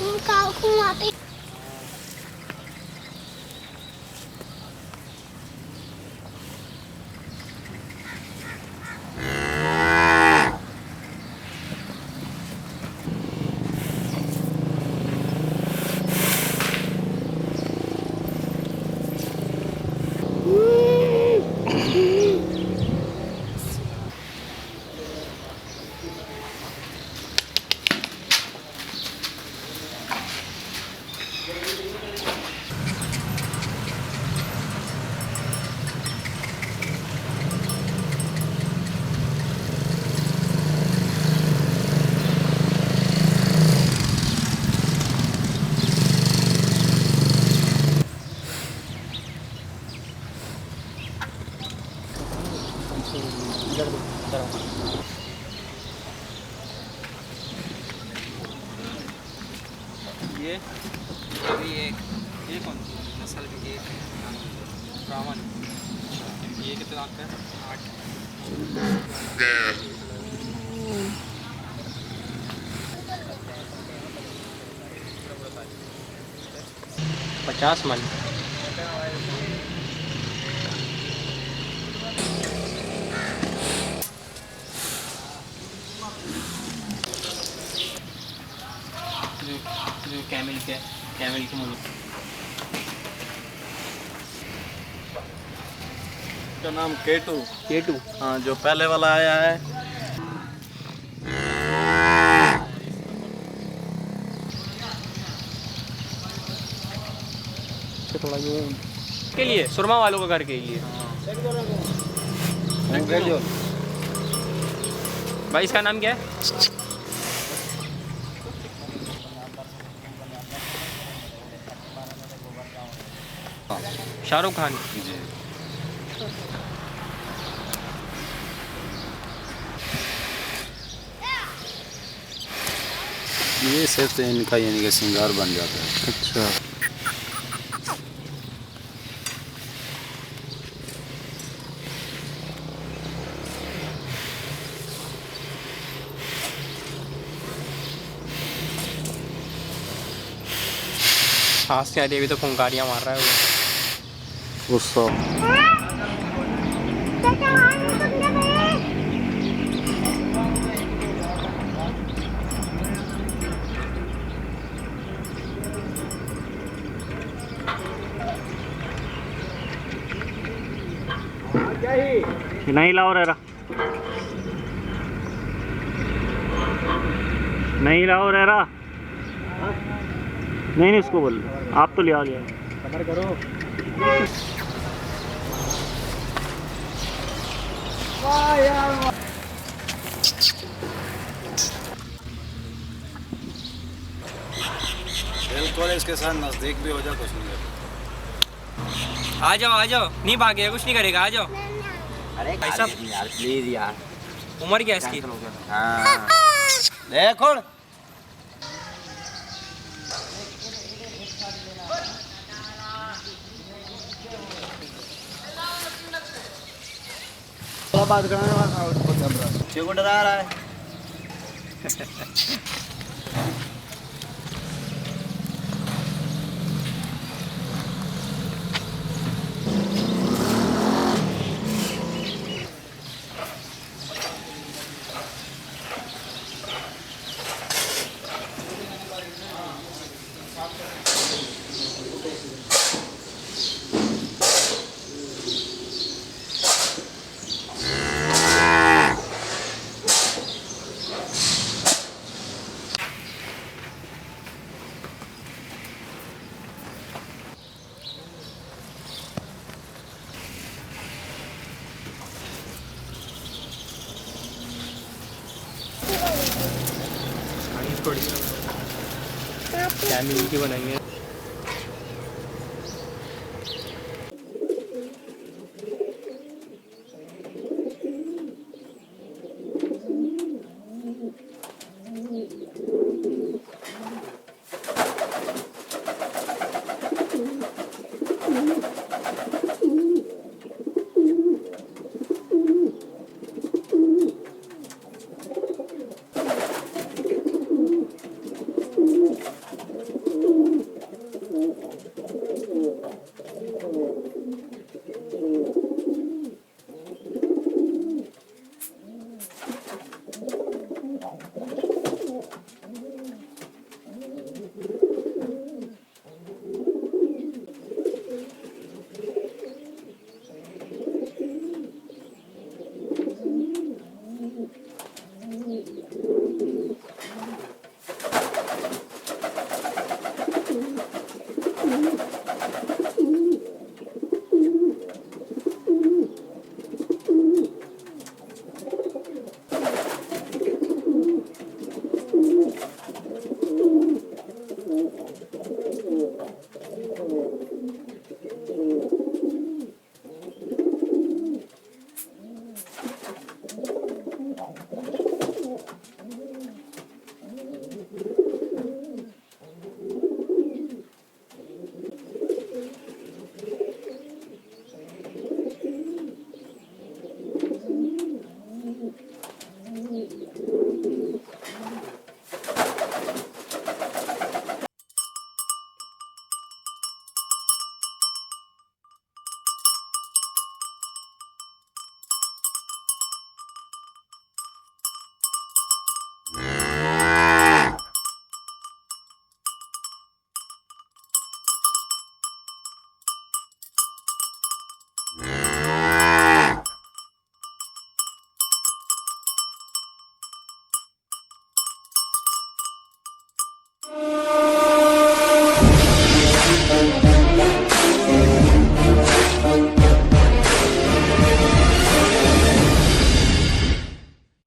वहाँ पे। 50 मन। जो कैमल के मुंह का नाम केटू। केटू। हाँ, जो पहले वाला आया है। थोड़ा यूं के लिए सुरमा वालों का घर के लिए। भाई इसका नाम क्या है? शाहरुख खान। ये सिर्फ इनका यानी कि श्रृंगार बन जाता है। अच्छा। सांस नहीं आ रही, अभी तो फुंकारियाँ मार रहा है वो। गुस्सा। नहीं लाओ रे रा, नहीं लाओ रे रा। नहीं इसको बोल, आप तो लिया लिया करो। बिल्कुल, इसके साथ नजदीक भी हो जाए कुछ नहीं करता। आ जाओ, नहीं भागेगा, कुछ नहीं करेगा, आ जाओ। अरे भाई साहब, यार प्लीज यार। उम्र क्या है इसकी? हाँ देखो बात करना को डरा रहा है। थोड़ी फैमिली की बनाएंगे।